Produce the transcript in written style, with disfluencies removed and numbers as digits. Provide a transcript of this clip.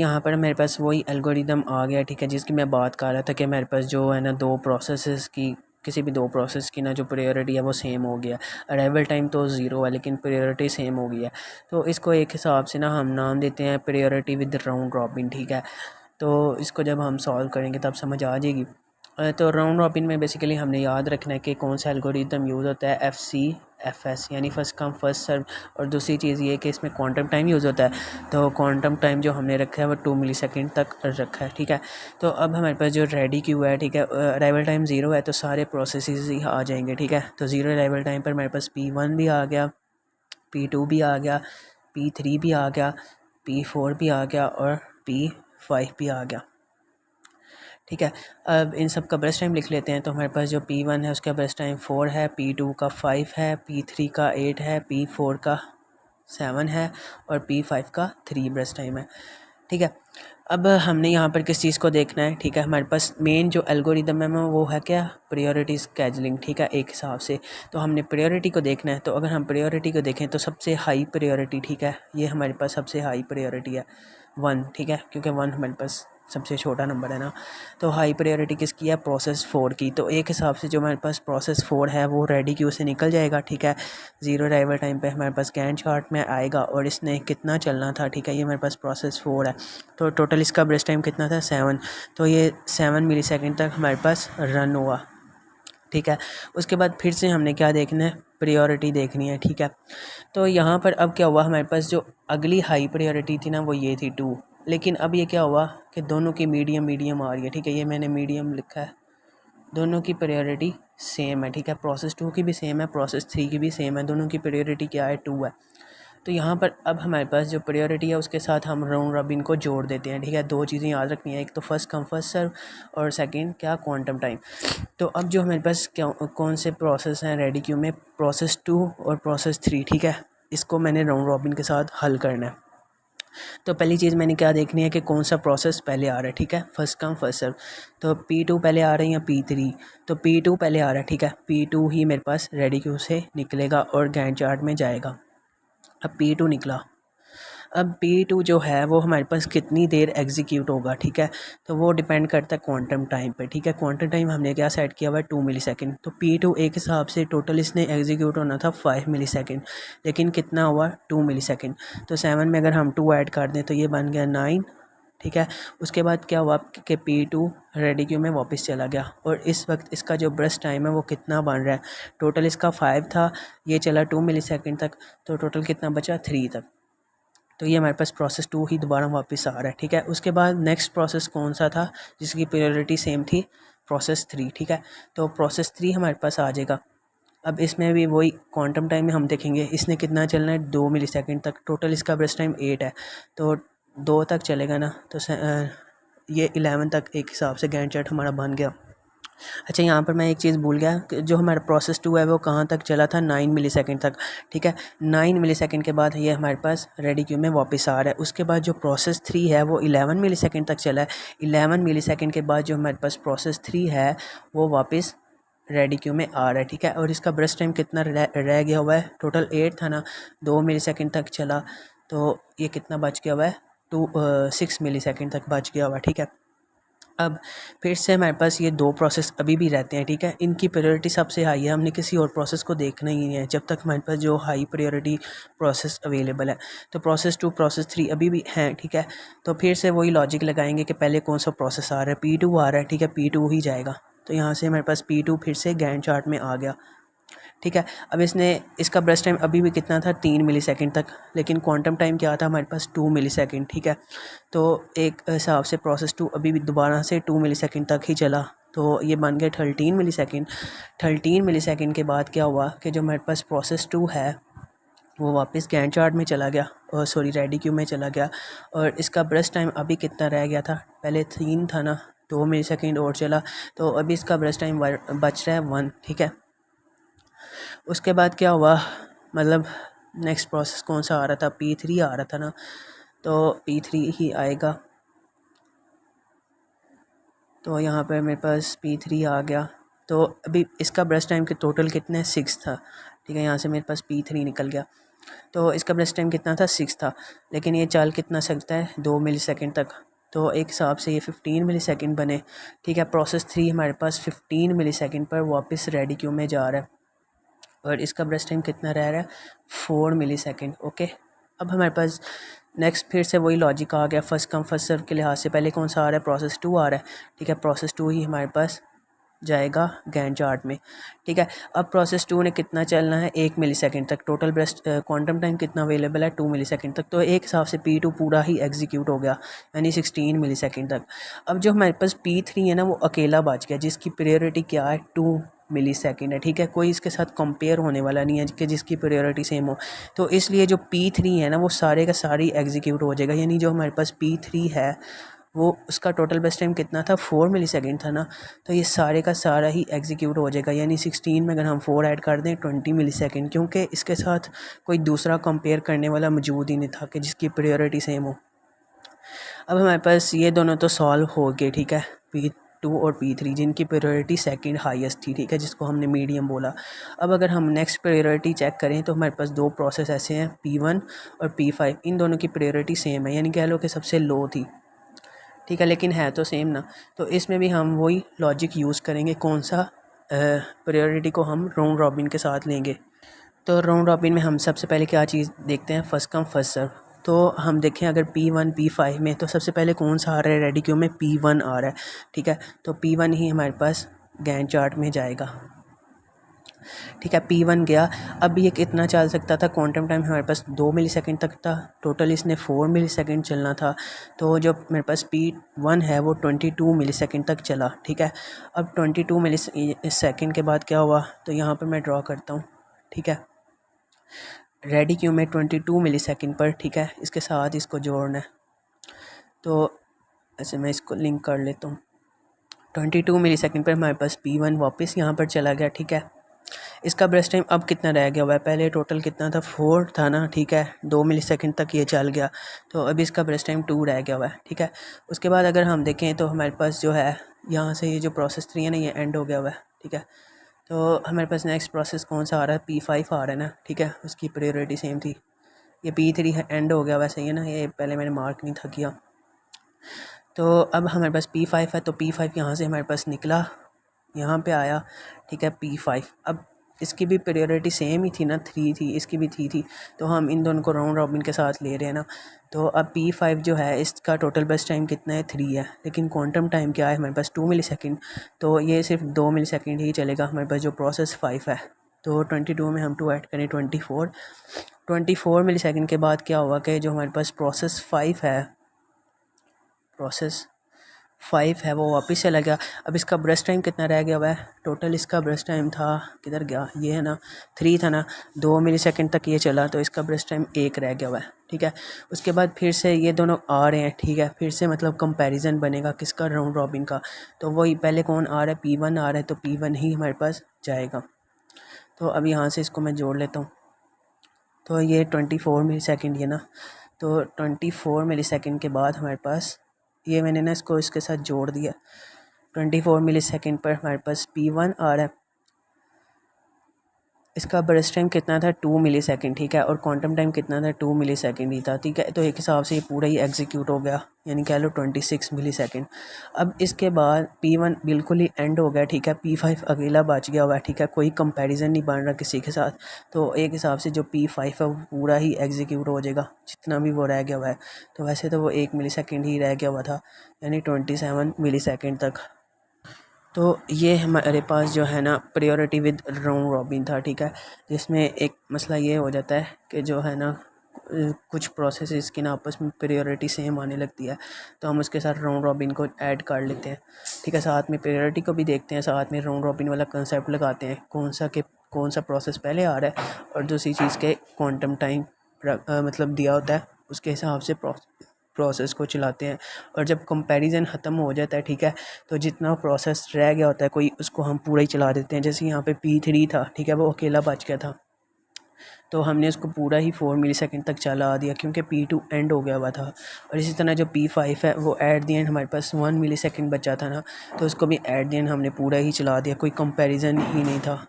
यहाँ पर मेरे पास वही एल्गोरिदम आ गया, ठीक है, जिसकी मैं बात कर रहा था कि मेरे पास जो है ना दो प्रोसेसेस की, किसी भी दो प्रोसेस की ना जो प्रायोरिटी है वो सेम हो गया। अराइवल टाइम तो ज़ीरो है लेकिन प्रायोरिटी सेम हो गई है। तो इसको एक हिसाब से ना हम नाम देते हैं प्रायोरिटी विद राउंड रॉबिन, ठीक है। तो इसको जब हम सॉल्व करेंगे तब समझ आ जाएगी। तो राउंड रॉबिन में बेसिकली हमने याद रखना है कि कौन सा एल्गोरिदम यूज़ होता है, FCFS यानी फर्स्ट कम फर्स्ट सर्व। और दूसरी चीज़ ये कि इसमें क्वांटम टाइम यूज़ होता है। तो क्वांटम टाइम जो हमने रखा है वो 2 मिलीसेकंड तक रखा है, ठीक है। तो अब हमारे पास जो रेडी क्यू है, ठीक है, अराइवल टाइम ज़ीरो है तो सारे प्रोसेसेस ही आ जाएंगे, ठीक है। तो ज़ीरो अराइवल टाइम पर मेरे पास P1 भी आ गया, P2 भी आ गया, P3 भी आ गया, P4 भी आ गया और P5 भी आ गया, ठीक है। अब इन सब का ब्रश टाइम लिख लेते हैं। तो हमारे पास जो P1 है उसका ब्रश टाइम 4 है, P2 का 5 है, P3 का 8 है, P4 का 7 है और P5 का 3 ब्रश टाइम है, ठीक है। अब हमने यहाँ पर किस चीज़ को देखना है, ठीक है। हमारे पास मेन जो एल्गोरिदम है वो है क्या, प्रायोरिटी स्केजुलिंग, ठीक है, एक हिसाब से। तो हमने प्रायोरिटी को देखना है। तो अगर हम प्रायोरिटी को देखें तो सबसे हाई प्रायोरिटी, ठीक है, ये हमारे पास सबसे हाई प्रायोरिटी है 1, ठीक है, क्योंकि 1 हमारे पास सबसे छोटा नंबर है ना। तो हाई प्रायोरिटी किसकी है, प्रोसेस 4 की। तो एक हिसाब से जो हमारे पास प्रोसेस 4 है वो रेडी क्यू से निकल जाएगा, ठीक है। ज़ीरो अराइवल टाइम पे हमारे पास गैंट चार्ट में आएगा और इसने कितना चलना था, ठीक है, ये हमारे पास प्रोसेस 4 है। तो टोटल इसका ब्रश टाइम कितना था, 7। तो ये 7 मिलीसेकंड तक हमारे पास रन हुआ, ठीक है। उसके बाद फिर से हमने क्या देखना है, प्रायोरिटी देखनी है, ठीक है। तो यहाँ पर अब क्या हुआ, हमारे पास जो अगली हाई प्रायोरिटी थी ना वो ये थी 2। लेकिन अब ये क्या हुआ कि दोनों की मीडियम मीडियम आ रही है, ठीक है, ये मैंने मीडियम लिखा है। दोनों की प्रायोरिटी सेम है, ठीक है। प्रोसेस 2 की भी सेम है, प्रोसेस 3 की भी सेम है, दोनों की प्रायोरिटी क्या है, 2 है। तो यहाँ पर अब हमारे पास जो प्रायोरिटी है उसके साथ हम राउंड रॉबिन को जोड़ देते हैं, ठीक है। दो चीज़ें याद रखनी है, एक तो फर्स्ट कम फर्स्ट सर्व और सेकंड क्या, क्वांटम टाइम। तो अब जो हमारे पास क्या कौन से प्रोसेस हैं रेडी क्यू में, प्रोसेस 2 और प्रोसेस 3, ठीक है। इसको मैंने राउंड रॉबिन के साथ हल करना है। तो पहली चीज़ मैंने क्या देखनी है कि कौन सा प्रोसेस पहले आ रहा है, ठीक है, फर्स्ट कम फर्स्ट सर्व। तो P2 पहले आ रहा है या P3, तो P2 पहले आ रहा है, ठीक है। P2 ही मेरे पास रेडी क्यू से निकलेगा और गैंट चार्ट में जाएगा। अब P2 निकला। अब P2 जो है वो हमारे पास कितनी देर एग्जीक्यूट होगा, ठीक है। तो वो डिपेंड करता है क्वांटम टाइम पे, ठीक है। क्वांटम टाइम हमने क्या सेट किया हुआ है, 2 मिलीसेकंड। तो P2 एक हिसाब से टोटल इसने एग्जीक्यूट होना था 5 मिलीसेकंड, लेकिन कितना हुआ, 2 मिलीसेकंड। तो 7 में अगर हम 2 ऐड कर दें तो ये बन गया 9, ठीक है। उसके बाद क्या हुआ कि P2 रेडी क्यू में वापस चला गया और इस वक्त इसका जो ब्रश टाइम है वो कितना बन रहा है, टोटल इसका 5 था, ये चला 2 मिलीसेकंड तक, तो टोटल कितना बचा, 3 तक। तो ये हमारे पास प्रोसेस 2 ही दोबारा वापस आ रहा है, ठीक है। उसके बाद नेक्स्ट प्रोसेस कौन सा था जिसकी प्रायोरिटी सेम थी, प्रोसेस 3, ठीक है। तो प्रोसेस 3 हमारे पास आ जाएगा। अब इसमें भी वही क्वांटम टाइम में हम देखेंगे इसने कितना चलना है, 2 मिलीसेकंड तक। टोटल इसका ब्रश टाइम 8 है, तो 2 तक चलेगा ना। तो ये 11 तक एक हिसाब से गैंट चार्ट हमारा बन गया। अच्छा, यहाँ पर मैं एक चीज़ भूल गया कि जो हमारा प्रोसेस 2 है वो कहाँ तक चला था, 9 मिलीसेकंड तक, ठीक है। 9 मिलीसेकंड के बाद ये हमारे पास रेडी क्यू में वापस आ रहा है। उसके बाद जो प्रोसेस 3 है वो 11 मिलीसेकंड तक चला है। 11 मिलीसेकंड के बाद जो हमारे पास प्रोसेस 3 है वो वापस रेडी क्यू में आ रहा है, ठीक है। और इसका ब्रश टाइम कितना रह गया हुआ है, टोटल 8 था ना, 2 मिलीसेकंड तक चला, तो ये कितना बच गया हुआ है, 6 मिलीसेकंड तक बच गया हुआ है, ठीक है। अब फिर से हमारे पास ये दो प्रोसेस अभी भी रहते हैं, ठीक है। इनकी प्रायोरिटी सबसे हाई है, हमने किसी और प्रोसेस को देखना ही नहीं है जब तक हमारे पास जो हाई प्रायोरिटी प्रोसेस अवेलेबल है। तो प्रोसेस 2 प्रोसेस 3 अभी भी हैं, ठीक है। तो फिर से वही लॉजिक लगाएंगे कि पहले कौन सा प्रोसेस आ रहा है, P2 आ रहा है, ठीक है, P2 ही जाएगा। तो यहाँ से हमारे पास P2 फिर से गैंट चार्ट में आ गया, ठीक है। अब इसका ब्रश टाइम अभी भी कितना था, 3 मिलीसेकंड तक, लेकिन क्वांटम टाइम क्या था हमारे पास, 2 मिलीसेकंड, ठीक है। तो एक हिसाब से प्रोसेस 2 अभी भी दोबारा से 2 मिलीसेकंड तक ही चला, तो ये बन गया 13 मिलीसेकंड। 13 मिलीसेकंड के बाद क्या हुआ कि जो हमारे पास प्रोसेस 2 है वो वापस गैंट चार्ट में चला गया, और सॉरी रेडी क्यू में चला गया। और इसका ब्रश टाइम अभी कितना रह गया था, पहले 3 था ना, 2 मिलीसेकंड और चला, तो अभी इसका ब्रश टाइम बच रहा है 1, ठीक है। उसके बाद क्या हुआ, मतलब नेक्स्ट प्रोसेस कौन सा आ रहा था, P3 आ रहा था ना, तो P3 ही आएगा। तो यहाँ पर मेरे पास P3 आ गया। तो अभी इसका ब्रश टाइम के टोटल कितने, 6 था, ठीक है। यहाँ से मेरे पास P3 निकल गया। तो इसका ब्रश टाइम कितना था 6 था, लेकिन ये चल कितना सकता है 2 मिली सेकेंड तक। तो एक हिसाब से ये 15 मिली सेकेंड बने, ठीक है। प्रोसेस 3 हमारे पास 15 मिली सेकेंड पर वापस रेडी क्यू में जा रहा है और इसका ब्रश टाइम कितना रह रहा है 4 मिली सेकेंड, ओके। अब हमारे पास नेक्स्ट फिर से वही लॉजिक आ गया, फर्स्ट कम फर्स्ट सर्व के लिहाज से पहले कौन सा आ रहा है, प्रोसेस 2 आ रहा है, ठीक है। प्रोसेस 2 ही हमारे पास जाएगा गैंट चार्ट में, ठीक है। अब प्रोसेस 2 ने कितना चलना है 1 मिली सेकेंड तक, टोटल ब्रस्ट क्वांटम टाइम कितना अवेलेबल है 2 मिली सेकेंड तक। तो एक हिसाब से P2 पूरा ही एग्जीक्यूट हो गया, यानी 16 मिली सेकेंड तक। अब जो हमारे पास P3 है ना वो अकेला बच गया, जिसकी प्रायोरिटी क्या है 2 मिली सेकेंड है, ठीक है। कोई इसके साथ कंपेयर होने वाला नहीं है कि जिसकी प्रायोरिटी सेम हो। तो इसलिए जो P3 है ना वो सारे का सारी एग्जीक्यूट हो जाएगा, यानी जो हमारे पास P3 है वो उसका टोटल बेस्ट टाइम कितना था 4 मिली सेकेंड था ना। तो ये सारे का सारा ही एग्जीक्यूट हो जाएगा, यानी 16 में अगर हम 4 ऐड कर दें 20 मिली सेकेंड, क्योंकि इसके साथ कोई दूसरा कंपेयर करने वाला मौजूद ही नहीं था कि जिसकी प्रायोरिटी सेम हो। अब हमारे पास ये दोनों तो सॉल्व हो गए, ठीक है। P2 और P3 जिनकी प्रायोरिटी सेकंड हाईएस्ट थी, ठीक है, जिसको हमने मीडियम बोला। अब अगर हम नेक्स्ट प्रायोरिटी चेक करें तो हमारे पास दो प्रोसेस ऐसे हैं P1 और P5, इन दोनों की प्रायोरिटी सेम है, यानी कह लो कि सबसे लो थी, ठीक है, लेकिन है तो सेम ना। तो इसमें भी हम वही लॉजिक यूज़ करेंगे, कौन सा प्रायोरिटी को हम राउंड रॉबिन के साथ लेंगे। तो राउंड रॉबिन में हम सबसे पहले क्या चीज़ देखते हैं, फर्स्ट कम फर्स्ट सर्व। तो हम देखें अगर P1 P5 में तो सबसे पहले कौन सा आ रहा है रेडी क्यू में, P1 आ रहा है, ठीक है। तो P1 ही हमारे पास गैंट चार्ट में जाएगा, ठीक है। P1 गया। अब ये कितना चल सकता था, क्वांटम टाइम हमारे पास 2 मिली सेकेंड तक था, टोटल इसने 4 मिली सेकेंड चलना था। तो जो मेरे पास P1 है वो 22 मिली सेकेंड तक चला, ठीक है। अब 22 मिली सेकेंड के बाद क्या हुआ, तो यहाँ पर मैं ड्रॉ करता हूँ, ठीक है। रेडी क्यू में 22 मिली सेकेंड पर, ठीक है, इसके साथ इसको जोड़ना है। तो ऐसे मैं इसको लिंक कर लेता हूँ। 22 मिली सेकेंड पर हमारे पास P1 वापस यहाँ पर चला गया, ठीक है। इसका ब्रश टाइम अब कितना रह गया हुआ है, पहले टोटल कितना था 4 था ना, ठीक है, 2 मिली सेकेंड तक ये चल गया। तो अभी इसका ब्रश टाइम 2 रह गया हुआ है, ठीक है। उसके बाद अगर हम देखें तो हमारे पास जो है यहाँ से ये जो प्रोसेस 3 है ना ये एंड हो गया हुआ है, ठीक है। तो हमारे पास नेक्स्ट प्रोसेस कौन सा आ रहा है, P5 आ रहा है ना, ठीक है, उसकी प्रायोरिटी सेम थी। ये P3 है एंड हो गया वैसे ही है ना, ये पहले मैंने मार्क नहीं था किया। तो अब हमारे पास P5 है, तो P5 यहाँ से हमारे पास निकला, यहाँ पे आया, ठीक है, P5। अब इसकी भी प्रायोरिटी सेम ही थी ना, 3 थी, इसकी भी 3 थी। तो हम इन दोनों को राउंड रॉबिन के साथ ले रहे हैं ना। तो अब P5 जो है इसका टोटल बेस्ट टाइम कितना है 3 है, लेकिन क्वांटम टाइम क्या है हमारे पास 2 मिली सेकेंड। तो ये सिर्फ 2 मिली सेकेंड ही चलेगा हमारे पास जो प्रोसेस 5 है। तो 22 में हम 2 ऐड करें 24 मिली सेकेंड के बाद क्या हुआ कि जो हमारे पास प्रोसेस 5 है, प्रोसेस 5 है वो वापस चला गया। अब इसका ब्रश टाइम कितना रह गया हुआ है, टोटल इसका ब्रश टाइम था, किधर गया, ये है ना 3 था ना, 2 मिली सेकेंड तक ये चला, तो इसका ब्रश टाइम 1 रह गया हुआ है, ठीक है। उसके बाद फिर से ये दोनों आ रहे हैं, ठीक है, फिर से मतलब कंपैरिजन बनेगा किसका, राउंड रॉबिन का। तो वही पहले कौन आ रहा है, P1 आ रहा है, तो P1 ही हमारे पास जाएगा। तो अब यहाँ से इसको मैं जोड़ लेता हूँ। तो ये 24 मिली सेकेंड ये ना, तो 24 मिली सेकेंड के बाद हमारे पास ये मैंने ना इसको इसके साथ जोड़ दिया। 24 मिली सेकेंड पर हमारे पास P1 आ रहा है, इसका ब्रश टाइम कितना था 2 मिली सेकेंड, ठीक है, और क्वांटम टाइम कितना था 2 मिली सेकेंड ही था, ठीक है। तो एक हिसाब से ये पूरा ही एग्जीक्यूट हो गया, यानी कह लो 26 मिली सेकेंड। अब इसके बाद P1 बिल्कुल ही एंड हो गया, ठीक है, P5 अकेला बच गया हुआ है, ठीक है, कोई कंपैरिजन नहीं बन रहा किसी के साथ। तो एक हिसाब से जो P5 है वो पूरा ही एग्जीक्यूट हो जाएगा जितना भी वो रह गया हुआ है। तो वैसे तो वो 1 मिली सेकेंड ही रह गया हुआ था, यानी 27 मिली सेकेंड तक। तो ये हमारे पास जो है ना प्रायोरिटी विद राउंड रॉबिन था, ठीक है, जिसमें एक मसला ये हो जाता है कि जो है ना कुछ प्रोसेसेस की ना आपस में प्रायोरिटी सेम आने लगती है, तो हम उसके साथ राउंड रॉबिन को ऐड कर लेते हैं, ठीक है। साथ में प्रायोरिटी को भी देखते हैं, साथ में राउंड रॉबिन वाला कंसेप्ट लगाते हैं, कौन सा प्रोसेस पहले आ रहा है, और दूसरी चीज़ के क्वांटम टाइम मतलब दिया होता है, उसके हिसाब से प्रोसेस को चलाते हैं। और जब कंपैरिजन ख़त्म हो जाता है, ठीक है, तो जितना प्रोसेस रह गया होता है कोई, उसको हम पूरा ही चला देते हैं। जैसे यहाँ पे P3 था, ठीक है, वो अकेला बच गया था, तो हमने उसको पूरा ही 4 मिली सेकेंड तक चला दिया, क्योंकि P2 एंड हो गया हुआ था। और इसी तरह जो P5 है वो एट दी एंड हमारे पास 1 मिली सेकेंड बचा था ना, तो उसको भी एट दी एंड हमने पूरा ही चला दिया, कोई कंपैरिजन ही नहीं था।